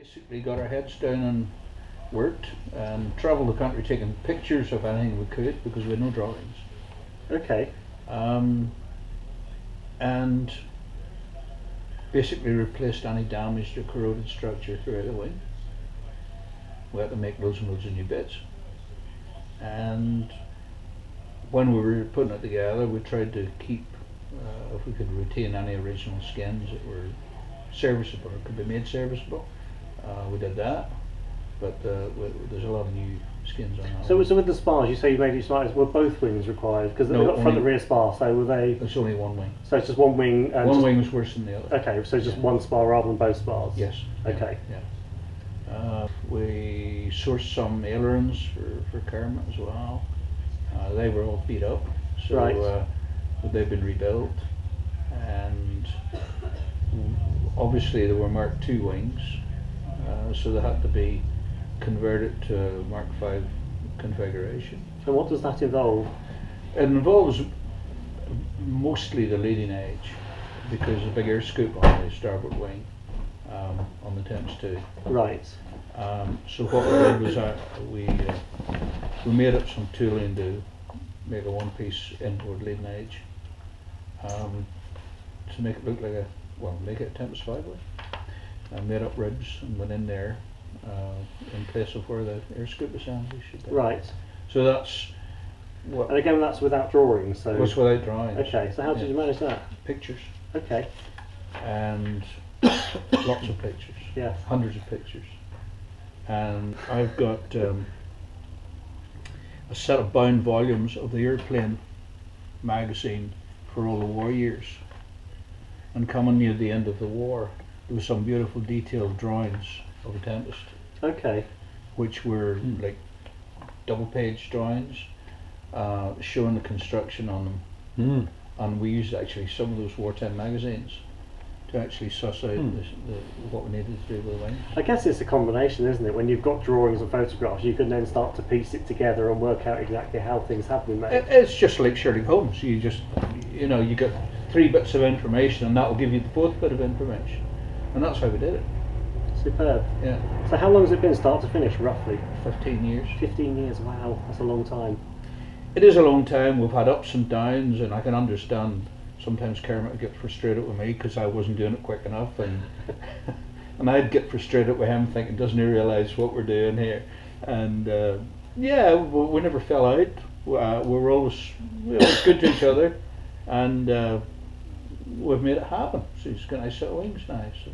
Basically got our heads down and worked and travelled the country taking pictures of anything we could because we had no drawings. Okay. And basically replaced any damaged or corroded structure throughout the wing. We had to make loads and loads of new bits. And when we were putting it together, we tried to keep, if we could retain any original skins that were serviceable or could be made serviceable. We did that, but there's a lot of new skins on that. So with the spars, you say you made each light. Were both wings required? Because they've got front and rear spar. So were they? It's only one wing. So it's just one wing. And one wing was worse than the other. Okay, so just one spar rather than both spars. Yes. Okay. Yeah. We sourced some ailerons for Kermit as well. They were all beat up, so right. They've been rebuilt, and obviously they were Mark II wings. So they had to be converted to Mark V configuration. And what does that involve? It involves mostly the leading edge, because a big air scoop on the starboard wing on the Tempest V. Right. So what we did was we made up some tooling to make a one-piece inboard leading edge to make it look like make it a Tempest V wing. I made up ribs and went in there in place of where the air scoop assembly should be. Right. So that's what. And again, that's without drawings. So. That's without drawings. Okay. So how did you manage that? Pictures. Okay. And lots of pictures. Yeah. Hundreds of pictures. And I've got a set of bound volumes of the Airplane magazine for all the war years. And coming near the end of the war, there was some beautiful detailed drawings of a Tempest. Okay. Which were like double-page drawings showing the construction on them. And we used actually some of those wartime magazines to actually suss out what we needed to do with the wings. I guess it's a combination, isn't it? When you've got drawings and photographs, you can then start to piece it together and work out exactly how things have been made. It's just like Sherlock Holmes. You just, you get 3 bits of information, and that will give you the 4th bit of information. And that's how we did it. Superb. Yeah. So how long has it been start to finish, roughly? 15 years. 15 years, wow, that's a long time. It is a long time. We've had ups and downs, and I can understand sometimes Kermit would get frustrated with me because I wasn't doing it quick enough, and and I'd get frustrated with him thinking, doesn't he realise what we're doing here? And yeah, we never fell out. We were always good to each other, and we've made it happen. So he's got a nice set of wings now, so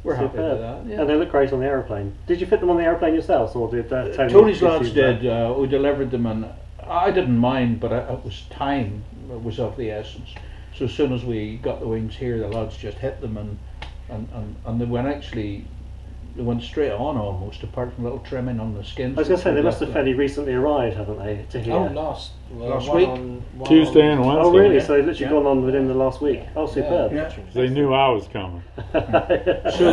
we're happy with that. Yeah. And they look great on the aeroplane. Did you fit them on the aeroplane yourselves, or did Tony's lads did? We delivered them, and I didn't mind, but it was time was of the essence. So as soon as we got the wings here, the lads just hit them, and they went straight on almost, apart from a little trimming on the skins. I was going to say, they must have fairly recently arrived, haven't they, to here? Oh, last week. Tuesday and Wednesday. Oh really? So they've literally gone on within the last week. Oh, superb. Yeah. They knew I was coming. So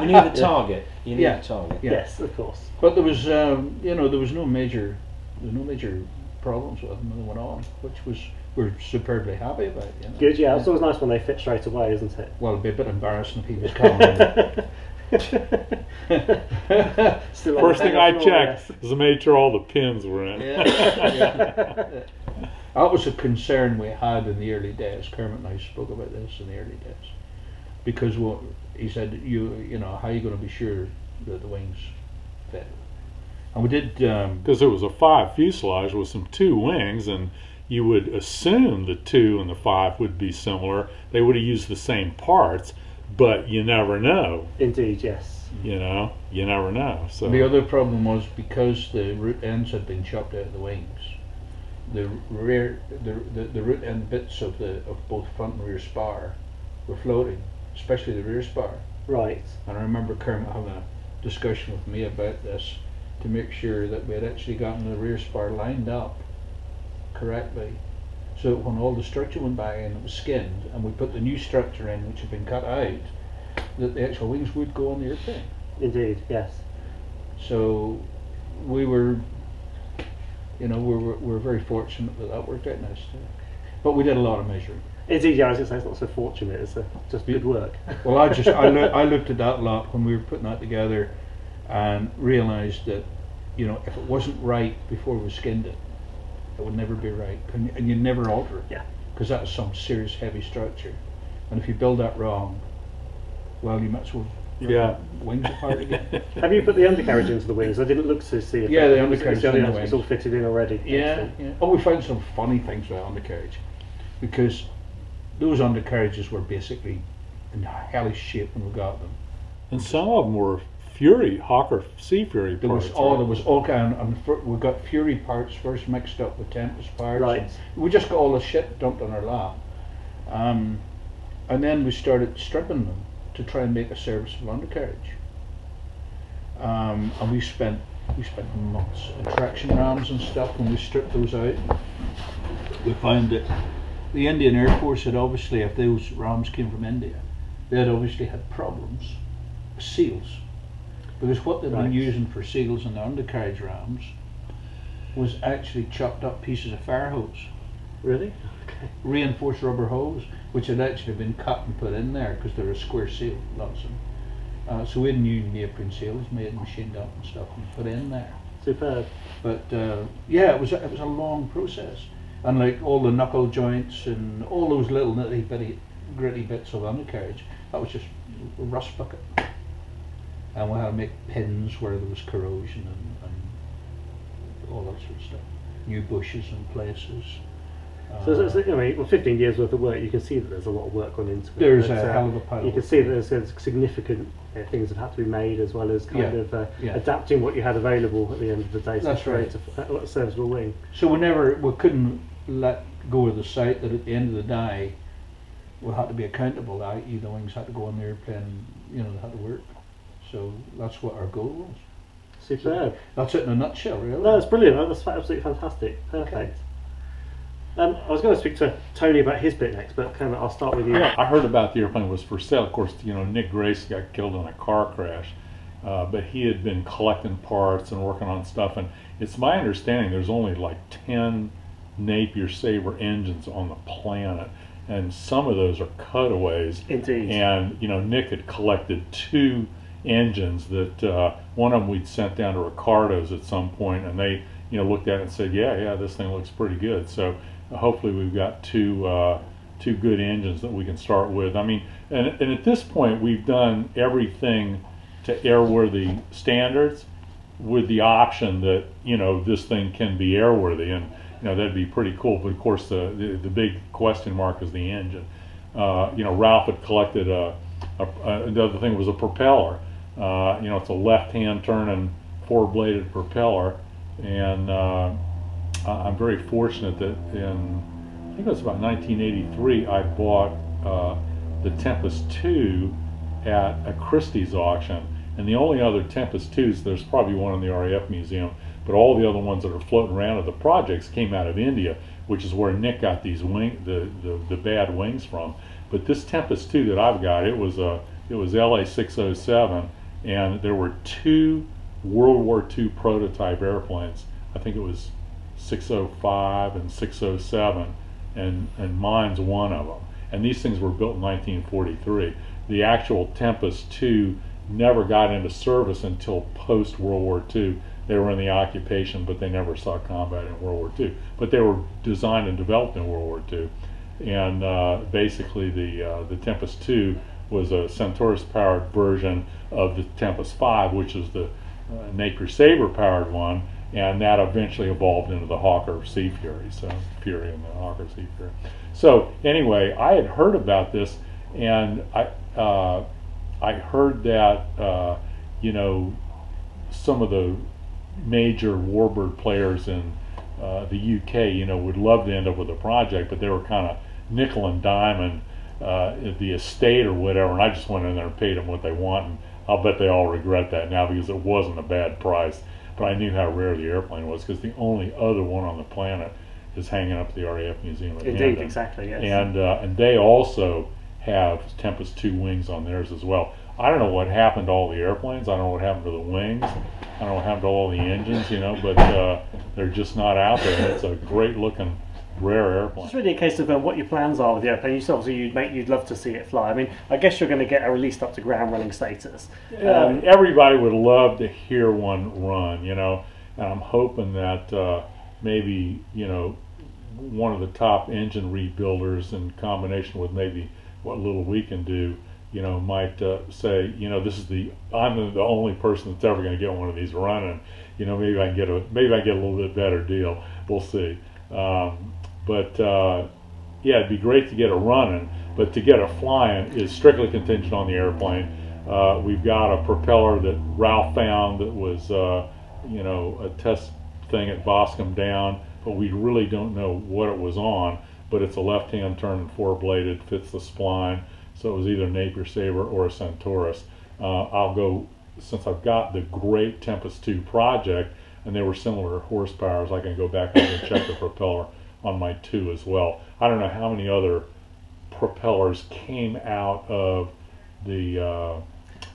you need a target. You need a target. Yeah. Yes, of course. But there was, there was no major problems with them when they went on, which we're superbly happy about. Good, yeah. It's always nice when they fit straight away, isn't it? Well, it'd be a bit embarrassing if he was coming. First thing I checked was to make sure all the pins were in. That was a concern we had in the early days. Kermit and I spoke about this in the early days, because he said, how are you going to be sure that the wings fit? And we did, because it was a 5 fuselage with some 2 wings, and you would assume the 2 and the 5 would be similar. They would have used the same parts, but you never know. Indeed, yes. You never know. So the other problem was, because the root ends had been chopped out of the wings, the root end bits of both front and rear spar were floating, especially the rear spar. Right. And I remember Kermit having a discussion with me about this to make sure that we had actually gotten the rear spar lined up correctly, so that when all the structure went back in, it was skinned, and we put the new structure in, which had been cut out, that the actual wings would go on the airplane. Indeed, yes. So we were, we're very fortunate that worked out nicely. But we did a lot of measuring. It's easy. I was going to say it's not so fortunate. It's just good work. Well, I looked at that lot when we were putting that together, and realised that, you know, if it wasn't right before we skinned it, it would never be right, and you'd never alter it. Yeah. Because that's some serious heavy structure, and if you build that wrong, well, you might as well rip the wings apart again. Have you put the undercarriage into the wings? I didn't look to see if the undercarriage in the it's wings. all fitted in already. Yeah. Oh, we found some funny things with undercarriage, because those undercarriages were basically in hellish shape when we got them. And some of them were Fury, Hawker Sea Fury There parts. was all kind of, we got Fury parts first mixed up with Tempest parts. Right. And we just got all the shit dumped on our lap. And then we started stripping them to try and make a serviceable undercarriage. And we spent months in traction rams and stuff when we stripped those out. We found that the Indian Air Force had obviously, if those rams came from India, they had obviously had problems with seals. Because what they'd been using for seals in the undercarriage rams was actually chopped up pieces of fire hose. Really? Okay. Reinforced rubber hose, which had actually been cut and put in there because they're a square seal, lots of them. So we had new neoprene seals made and machined up and stuff and put in there. Superb. But yeah, it was a long process, and like all the knuckle joints and all those little nitty bitty gritty bits of undercarriage, that was just a rust bucket. And we had to make pins where there was corrosion and all that sort of stuff. New bushes in places. So I mean, well, 15 years worth of work. You can see that there's a lot of work gone into it. There's a hell of a pile. You can see that there's significant things that have to be made, as well as kind of adapting what you had available at the end of the day to create a serviceable wing. So we couldn't let go of the sight that at the end of the day we had to be accountable. The wings had to go on the airplane, you know, they had to work. So that's what our goal was. Superb. So that's it in a nutshell, really. No, that's brilliant. That's absolutely fantastic. Perfect. Okay. I was going to speak to Tony about his bit next, but Kermit, I'll start with you. Yeah, I heard about the airplane was for sale. Of course, you know, Nick Grace got killed in a car crash, but he had been collecting parts and working on stuff. And it's my understanding there's only like 10 Napier Sabre engines on the planet, and some of those are cutaways. Indeed. And you know, Nick had collected 2 engines that one of them we'd sent down to Ricardo's at some point, and they, you know, looked at it and said, yeah, this thing looks pretty good. So hopefully we've got two good engines that we can start with. I mean, and at this point we've done everything to airworthy standards, with the option that, you know, this thing can be airworthy, and you know, that'd be pretty cool. But of course the big question mark is the engine. You know, Ralph had collected the other thing was a propeller. You know, it's a left-hand turning 4-bladed propeller, and I'm very fortunate that I think it was about 1983, I bought the Tempest 2 at a Christie's auction. And the only other Tempest 2s, there's probably one in the RAF museum, but all the other ones that are floating around at the projects came out of India, which is where Nick got these the bad wings from. But this Tempest 2 that I've got, it was LA 607, and there were 2 World War II prototype airplanes. I think it was 605 and 607, and mine's one of them. And these things were built in 1943. The actual Tempest 2 never got into service until post World War II. They were in the occupation, but they never saw combat in World War II. But they were designed and developed in World War II. And basically the Tempest 2 was a Centaurus-powered version of the Tempest V, which is the Napier Sabre-powered one, and that eventually evolved into the Hawker Sea Fury, so Fury and the Hawker Sea Fury. So anyway, I had heard about this, and I heard that you know, some of the major warbird players in the UK, you know, would love to end up with a project, but they were kind of nickel and diamond the estate or whatever, and I just went in there and paid them what they want, and I'll bet they all regret that now, because it wasn't a bad price. But I knew how rare the airplane was, because the only other one on the planet is hanging up at the RAF Museum at Indeed, Hamden. exactly, yes. And they also have Tempest 2 wings on theirs as well. I don't know what happened to all the airplanes. I don't know what happened to the wings. I don't know what happened to all the engines, you know, but they're just not out there. And it's a great looking rare airplane. It's really a case of what your plans are with the airplane. Obviously, you'd love to see it fly. I mean, I guess you're going to get a released up to ground running status. Everybody would love to hear one run, you know, and I'm hoping that maybe, you know, one of the top engine rebuilders in combination with maybe what little we can do, you know, might say, you know, I'm the only person that's ever going to get one of these running. You know, maybe I can get a little bit better deal. We'll see. Yeah, it'd be great to get it running, but to get it flying is strictly contingent on the airplane. We've got a propeller that Ralph found that was, you know, a test thing at Boscombe Down, but we really don't know what it was on. But it's a left-hand turn, 4-bladed, fits the spline, so it was either a Napier Sabre or a Centaurus. I'll go, since I've got the great Tempest 2 project, and they were similar horsepowers, I can go back over and check the propeller on my 2 as well. I don't know how many other propellers came out of the...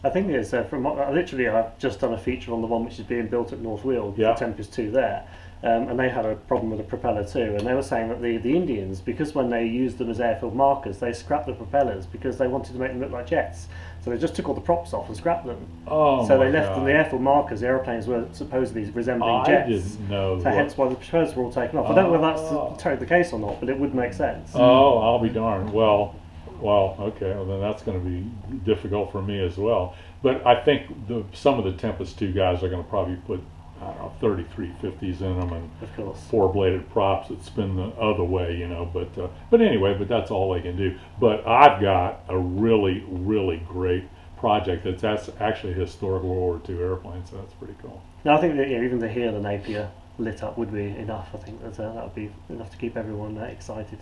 I think it's literally I've just done a feature on the one which is being built at North Weald, yeah. the Tempest 2 there. And they had a problem with the propeller too, and they were saying that the Indians, because when they used them as airfield markers, they scrapped the propellers because they wanted to make them look like jets. So they just took all the props off and scrapped them. Oh, so they left them the airfield markers. The airplanes were supposedly resembling jets. I didn't know. So hence why the propellers were all taken off. I don't know whether that's totally the case or not, but it would make sense. Oh, I'll be darned. Well, okay. Well, then that's going to be difficult for me as well. But I think some of the Tempest 2 guys are going to probably put, I don't know, 3350s in them and of course 4-bladed props that spin the other way, you know. But anyway, that's all they can do. But I've got a really, really great project that's actually a historic World War II airplane, so that's pretty cool. Now I think that even to hear the Napier lit up would be enough. I think that would be enough to keep everyone excited.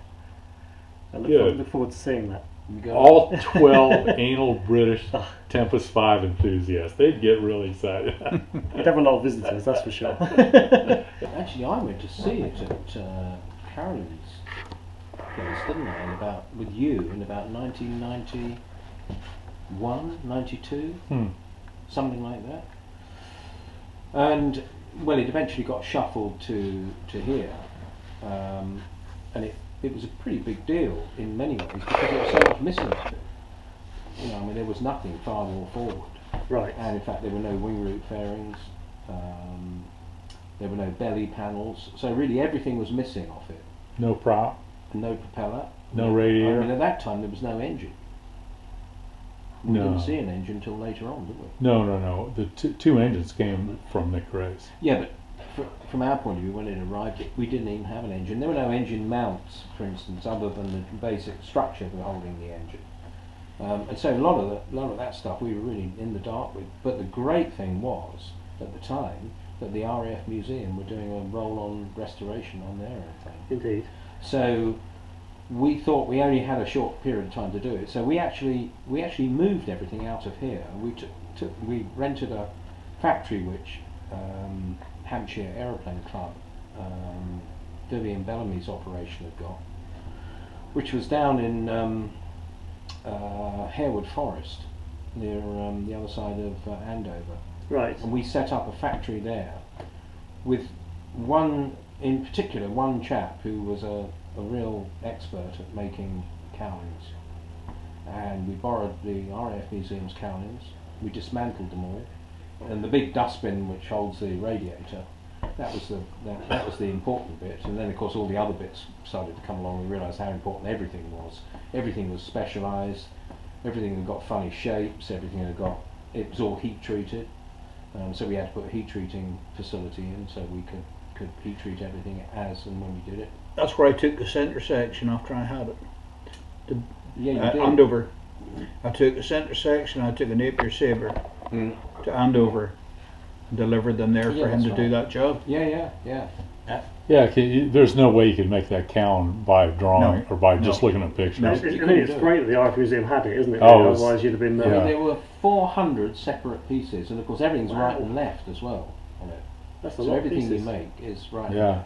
I look forward to seeing that. All 12 anal British Tempest V enthusiasts, they'd get really excited. We'd have a lot of visitors, that's for sure. Actually, I went to see it at Carolyn's place, didn't I? With you in about 1991, 92, something like that. And well, it eventually got shuffled to here, and it was a pretty big deal in many ways because there was so much missing of it. You know, I mean, there was nothing far more forward. Right. And in fact, there were no wing root fairings. There were no belly panels. So really, everything was missing off it. No prop. No propeller. No radiator. I mean, at that time, there was no engine. We didn't see an engine until later on, did we? No. The two engines came from Nick Gray's. Yeah, but from our point of view, when it arrived, we didn't even have an engine. There were no engine mounts, for instance, other than the basic structure for holding the engine. And so a lot of that stuff we were really in the dark with. But the great thing was, at the time, that the RAF Museum were doing a roll-on restoration on their airplane. Indeed. So we thought we only had a short period of time to do it. So we actually moved everything out of here. We rented a factory which Hampshire Aeroplane Club, Vivian Bellamy's operation had got, which was down in Harewood Forest, near the other side of Andover. Right. And we set up a factory there with in particular one chap who was a real expert at making cowlings. And we borrowed the RAF Museum's cowlings, we dismantled them all, and the big dustbin which holds the radiator, that was the important bit. And then of course all the other bits started to come along. We realised how important everything was. Everything was specialised, everything had got funny shapes, it was all heat treated. So we had to put a heat treating facility in so we could heat treat everything as and when we did it. That's where I took the centre section after I had it. Yeah, you did. Andover. I took the centre section, I took a Napier Sabre to Andover, delivered them there for him to do that job. Yeah. Yeah, there's no way you could make that cowl by drawing or by just looking at pictures. I think it's great that the RAF Museum had it, isn't it? Oh, otherwise you'd have been... I mean, there were 400 separate pieces, and of course everything's right and left as well on it. That's a so lot of everything pieces. you make is right. Yeah.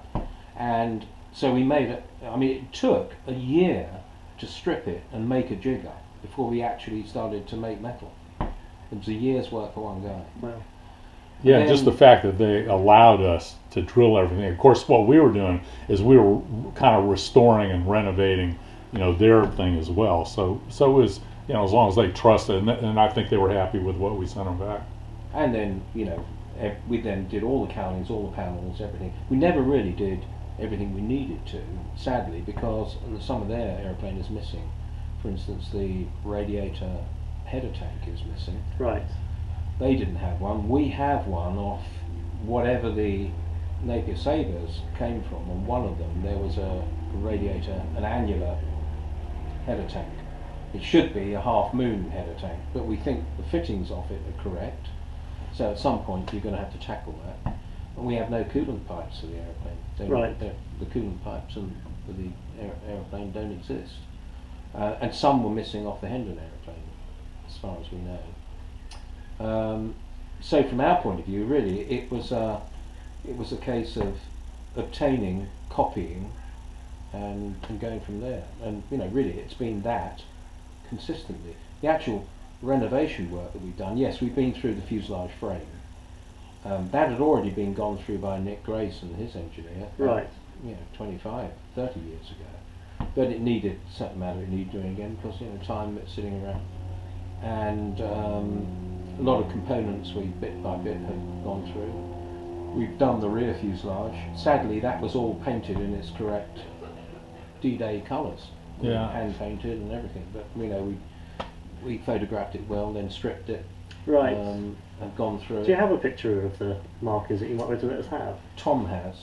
And so we made it. I mean, it took a year to strip it and make a jigger before we actually started to make metal. It was a year's work for one guy. Wow. Yeah, just the fact that they allowed us to drill everything. Of course, what we were doing is we were kind of restoring and renovating, their thing as well. So it was, as long as they trusted, and I think they were happy with what we sent them back. And then, we then did all the cowlings, all the panels, everything. We never really did everything we needed to, sadly, because some of their aeroplane is missing. For instance, the radiator header tank is missing. Right. They didn't have one. We have one off whatever the Napier Sabres came from. On one of them, there was a radiator, an annular header tank. It should be a half moon header tank, but we think the fittings of it are correct. So at some point, you're going to have to tackle that. And we have no coolant pipes for the aeroplane. The coolant pipes for the aeroplane don't exist. And some were missing off the Hendon aeroplane, as far as we know. So from our point of view, really, it was a case of obtaining, copying, and going from there. And really, it's been that consistently. The actual renovation work that we've done, yes, we've been through the fuselage frame. That had already been gone through by Nick Grace and his engineer, right? 25, 30 years ago. But it needed a certain amount it needed doing again because time it's sitting around, and a lot of components we bit by bit have gone through. We've done the rear fuselage. Sadly, that was all painted in its correct D-Day colours, hand painted and everything. But we photographed it well, then stripped it, right, and gone through. Do you have a picture of the markers that you might let us have? Tom has.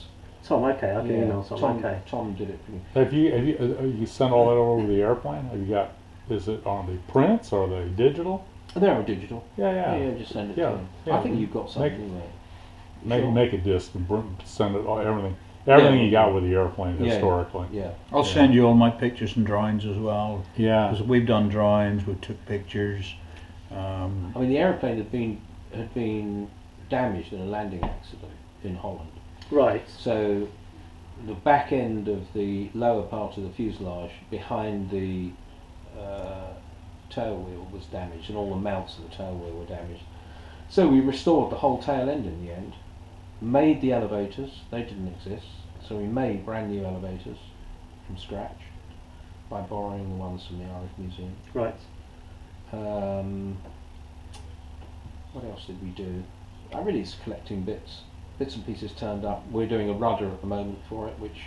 Tom, okay, I can email Tom. Okay. Tom did it for me. Have you sent all that over the airplane? Have you got? Is it on the prints or the digital? They're all digital. Yeah. Just send it to him. I think you've got something anyway. Make a disc and send it everything you got with the airplane historically. Yeah. I'll send you all my pictures and drawings as well. Yeah. Because we've done drawings, we took pictures. The aeroplane had been damaged in a landing accident in Holland. Right. So the back end of the lower part of the fuselage behind the tail wheel was damaged, and all the mounts of the tail wheel were damaged. So we restored the whole tail end in the end, made the elevators, they didn't exist, so we made brand new elevators from scratch by borrowing the ones from the RF Museum. Right. What else did we do? I really is collecting bits and pieces turned up. We're doing a rudder at the moment for it, which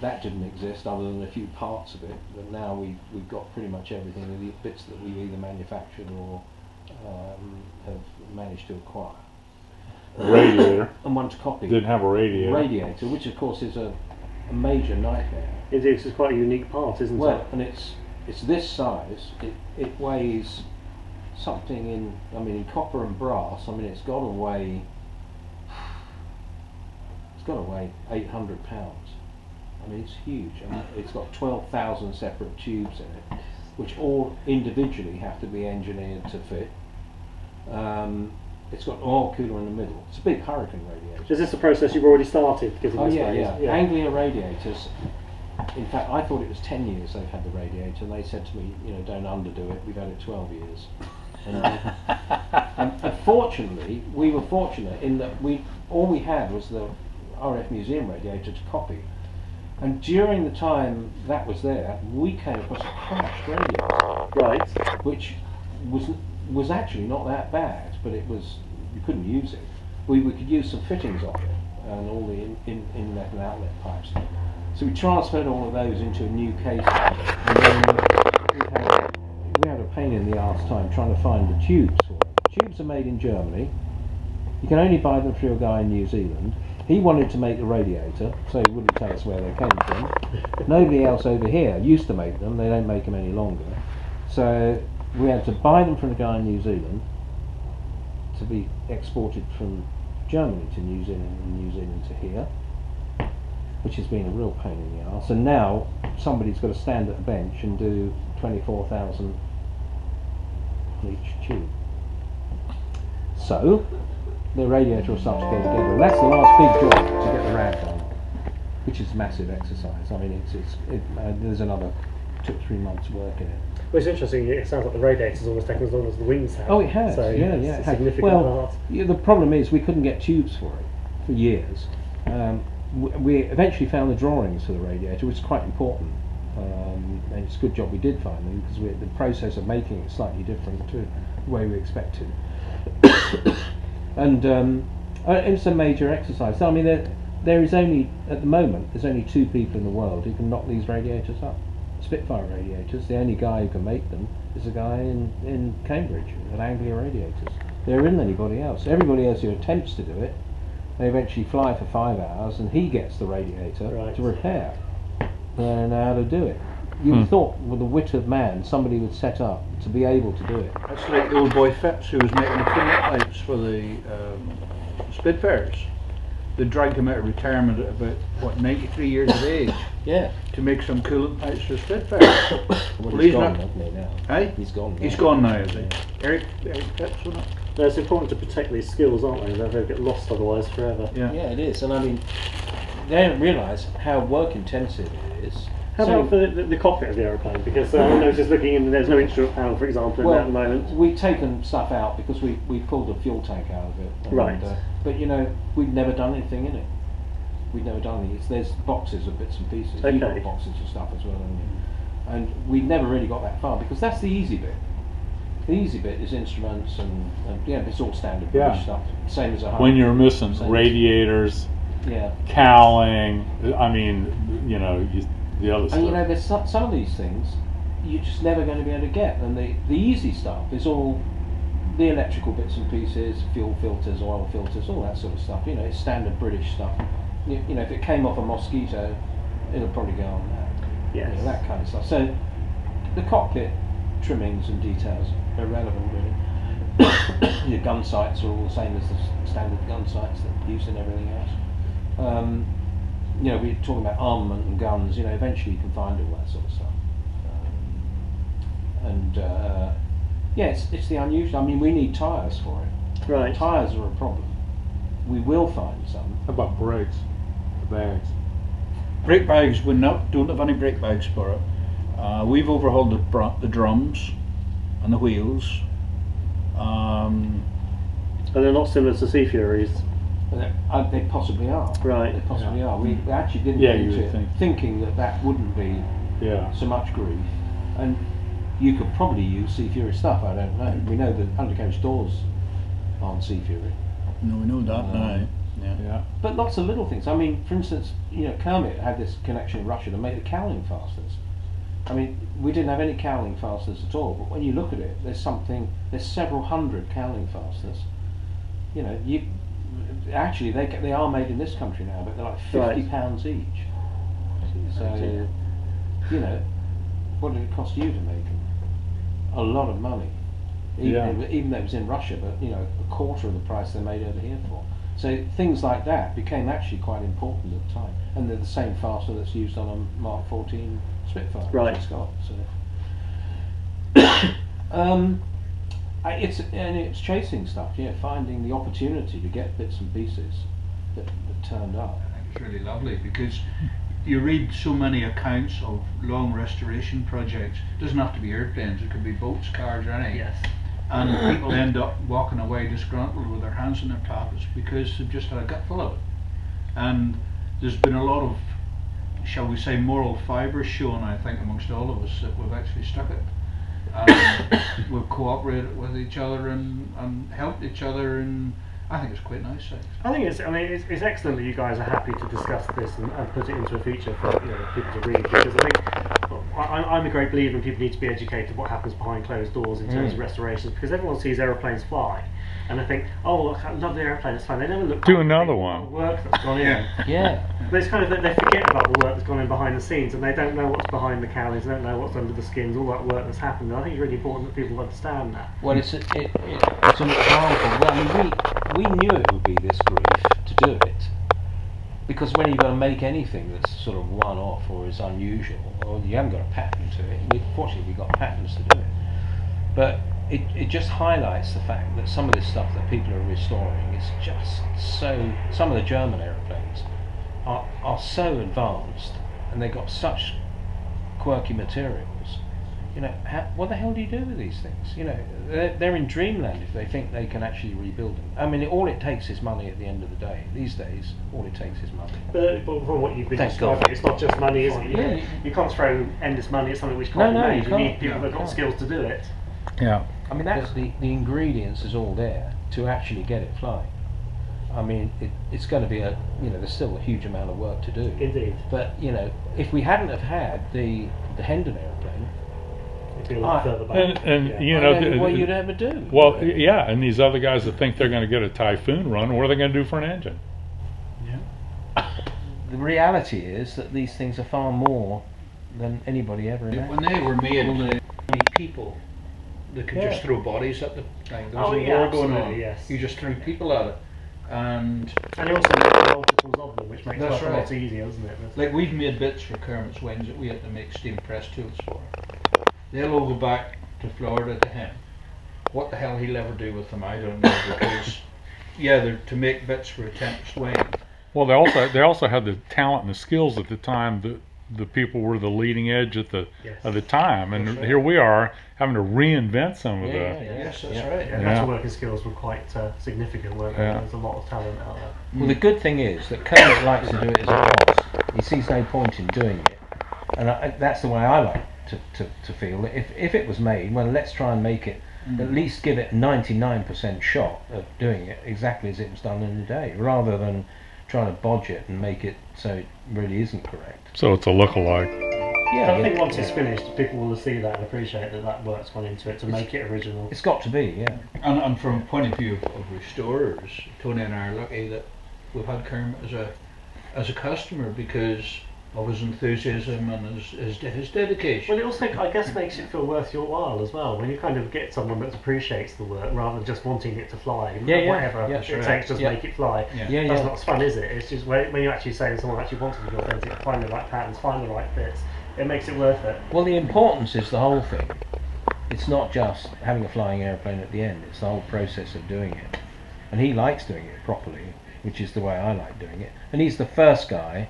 that didn't exist other than a few parts of it, but now we've got pretty much everything, the bits that we've either manufactured or have managed to acquire. Radiator. And one to copy. Didn't have a radiator. Radiator, which of course is a major nightmare. It is. It's quite a unique part, isn't it? Well, and it's this size. It weighs something in copper and brass. It's got to weigh 800 pounds. It's huge. It's got 12,000 separate tubes in it, which all individually have to be engineered to fit. It's got an oil cooler in the middle. It's a big Hurricane radiator. Is this a process you've already started? Yeah. Anglia radiators. In fact, I thought it was 10 years they've had the radiator, and they said to me, don't underdo it. We've had it 12 years. And fortunately, we were fortunate in that all we had was the RF Museum radiator to copy. And during the time that was there, we came across a crashed radiator, right, which was actually not that bad, but you couldn't use it. We could use some fittings of it and all the inlet and outlet pipes. So we transferred all of those into a new case, and then we had a pain in the arse time trying to find the tubes for it. Tubes are made in Germany. You can only buy them through a guy in New Zealand. He wanted to make the radiator, so he wouldn't tell us where they came from. Nobody else over here used to make them. They don't make them any longer. So we had to buy them from the guy in New Zealand to be exported from Germany to New Zealand and New Zealand to here, which has been a real pain in the arse. And now somebody's got to stand at a bench and do 24,000 on each tube. So the radiator will start to go together. That's the last big job to get the rad done, which is a massive exercise. There's another 2 or 3 months work in it. Well, it's interesting. It sounds like the radiator's almost taken as long as the wings have. Oh, it has. So yeah, it's yeah. a It has. significant Well, part. yeah, the problem is we couldn't get tubes for it for years. We eventually found the drawings for the radiator, which is quite important. And it's a good job we did find them, because the process of making it is slightly different to the way we expected. And it's a major exercise. So, I mean, there is only, at the moment, there's only 2 people in the world who can knock these radiators up. Spitfire radiators. The only guy who can make them is a guy in Cambridge at Anglia Radiators. There isn't anybody else. Everybody else who attempts to do it, they eventually fly for 5 hours, and he gets the radiator to repair. They don't know how to do it. You would thought, with the wit of man, somebody would set up to be able to do it. That's like the old boy Phipps who was making the coolant pipes for the Spitfires. They dragged him out of retirement at about, what, 93 years of age, Yeah. to make some coolant pipes for Spitfires. Well, he's he's gone, not- hasn't he, now? Aye? He's gone. He's gone now, is he? Eric Phipps, wasn't it? No, it's important to protect these skills, aren't they? They'll get lost otherwise forever. Yeah. Yeah, it is. And I mean, they don't realise how work intensive it is. How about for the cockpit of the aeroplane? Because I was just looking in, there's no instrument panel, for example, in there at the moment. we've taken stuff out because we pulled the fuel tank out of it. And, Right. But you know, we've never done anything in it. We've never done anything. There's boxes of bits and pieces. Okay. You've got boxes of stuff as well, haven't you? And we've never really got that far, because that's the easy bit. The easy bit is instruments and yeah, it's all standard British stuff. Same as a When you're missing Same. radiators, yeah. cowling, I mean, you know, the other stuff. And you know, there's some of these things you're just never going to be able to get, and the easy stuff is all the electrical bits and pieces, fuel filters, oil filters, all that sort of stuff. You know, it's standard British stuff. You know, if it came off a Mosquito, it'll probably go on that. Yes. You know, that kind of stuff. So the cockpit trimmings and details are irrelevant, really. Your gun sights are all the same as the standard gun sights that are used in everything else. You know, we're talking about armament and guns. You know, eventually you can find all that sort of stuff. Yeah, it's the unusual. I mean, we need tyres for it. Right. Tyres are a problem. We will find some. How about brakes? The bags. Brake bags, we don't have any brake bags for it. We've overhauled the drums and the wheels. And they're not similar to Sea Furies. They possibly are. Right. They possibly are. We actually didn't Yeah, get you into would it think. thinking that wouldn't be Yeah. so much grief. And you could probably use Sea Fury stuff, I don't know. We know that undercoach doors aren't Sea Fury. No, we know that now. Yeah. Yeah. But lots of little things. I mean, for instance, you know, Kermit had this connection in Russia to make the cowling fasteners. I mean, we didn't have any cowling fasteners at all, but when you look at it, there's several hundred cowling fasteners. You know, actually they are made in this country now, but they're like £50 each. So, you know, what did it cost you to make them? A lot of money. Even though it was in Russia, but you know, a quarter of the price they're made over here for. So things like that became actually quite important at the time, and they're the same fastener that's used on a Mark 14 Spitfire, Right. which it's got. So, it's chasing stuff, yeah, finding the opportunity to get bits and pieces that turned up. It's really lovely because you read so many accounts of long restoration projects. It doesn't have to be airplanes, it could be boats, cars, or anything. Yes. And people end up walking away disgruntled with their hands in their pockets because they've just had a gutful of it. And there's been a lot of, shall we say, moral fibre shown, I think, amongst all of us, that we've actually stuck it. We've cooperated with each other and helped each other, and I think it's quite nice. I think it's excellent that you guys are happy to discuss this and put it into a feature for people to read, because I think I'm a great believer in people need to be educated what happens behind closed doors in terms of restorations, because everyone sees aeroplanes fly and I think, oh look, I love the aeroplane, it's fine. They never look Do back another at one. the work that's gone in. Yeah. But it's kind of that they forget about the work that's gone in behind the scenes, and they don't know what's behind the cowlings, they don't know what's under the skins, all that work that's happened. And I think it's really important that people understand that. Well, it's an example. Well, I mean, we knew it would be this grief to do it, because when you've got to make anything that's sort of one-off or is unusual, or you haven't got a pattern to it. Fortunately, we've got patterns to do it, but it just highlights the fact that some of this stuff that people are restoring is just so. Some of the German aeroplanes are so advanced, and they've got such quirky materials You know, what the hell do you do with these things? You know, they're in dreamland if they think they can actually rebuild them. I mean, all it takes is money at the end of the day. These days, all it takes is money. But from what you've been Thank describing, God. it's not just money, is it? Yeah. You can't throw endless money at something which can't be No, made. you You need can't. people that have got skills to do it. Yeah. I mean, that's the ingredients is all there to actually get it flying. I mean, it's going to be there's still a huge amount of work to do. Indeed. But, you know, if we hadn't have had the Hendon aeroplane, It'd be a lot further back. And yeah. you I know, don't know what you'd ever do. well, yeah, and these other guys that think they're going to get a Typhoon run, what are they going to do for an engine? The reality is that these things are far more than anybody ever imagined. When they were made, many people that could just throw bodies at the thing. There was a war going on. Yes. You just threw people at it, and you also make multiples of them, which makes That's life a right. lot easier, doesn't it? like we've made bits for Kermit's wings that we had to make steam press tools for. They'll all go back to Florida to him. What the hell he'll ever do with them, I don't know, because they're to make bits for a Tempest wing. Well, they also had the talent and the skills at the time. The people were the leading edge at the time, and That's right. here we are having to reinvent some of the. Yes, that's right. Yeah, metalworking skills were quite significant, weren't they? Yeah. There's a lot of talent out there. Well, the good thing is that Kermit likes to do it as it was. He sees no point in doing it, and that's the way I like to feel. If it was made, well, let's try and make it. At least give it a 99% shot of doing it exactly as it was done in the day, rather than trying to bodge it and make it so it really isn't correct. So it's a look-alike. Yeah, I think once it's finished, people will see that and appreciate that work's gone into it to make it original. it's got to be, yeah. And from a point of view of restorers, Tony and I are lucky that we've had Kermit as a customer because of his enthusiasm and his dedication. Well, it also, I guess, makes it feel worth your while as well when you kind of get someone that appreciates the work rather than just wanting it to fly. Whatever it takes, just make it fly. That's not as fun, is it? It's just when you actually say to someone actually wants to be authentic, find the right patterns, find the right bits, it makes it worth it. Well, the importance is the whole thing. It's not just having a flying airplane at the end, it's the whole process of doing it. And he likes doing it properly, which is the way I like doing it. And he's the first guy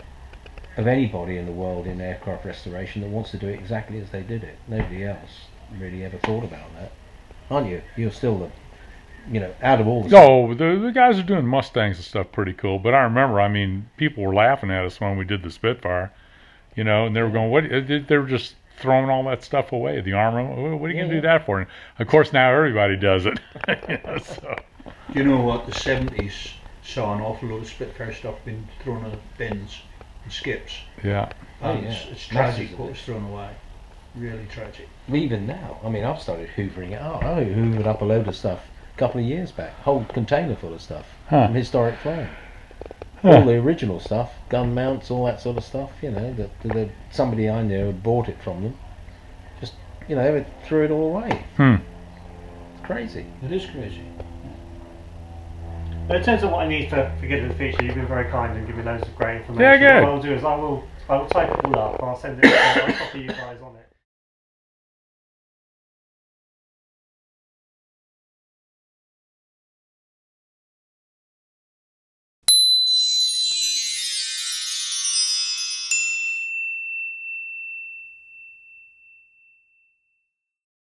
of anybody in the world in aircraft restoration that wants to do it exactly as they did it. Nobody else really ever thought about that. Aren't you? You're still out of all the No, the guys are doing Mustangs and stuff pretty cool. But I remember, I mean, people were laughing at us when we did the Spitfire, and they were going, "What?" They were just throwing all that stuff away. The armor, what are you going to do that for? And of course, now everybody does it. So. You know what? The 70s saw an awful load of Spitfire stuff being thrown in bins and skips. Yeah. And it's tragic what was thrown away. Really tragic. Even now, I mean, I've started hoovering it up. I hoovered up a load of stuff a couple of years back, whole container full of stuff from historic flying. All the original stuff, gun mounts, all that sort of stuff. That somebody I knew had bought it from them. Just they threw it all away. It's crazy. It is crazy. But in terms of what I need for getting the feature, you've been very kind and given me loads of great information. Yeah, good. What I'll do is I will type it all up. I'll send it. I'll copy you guys on it.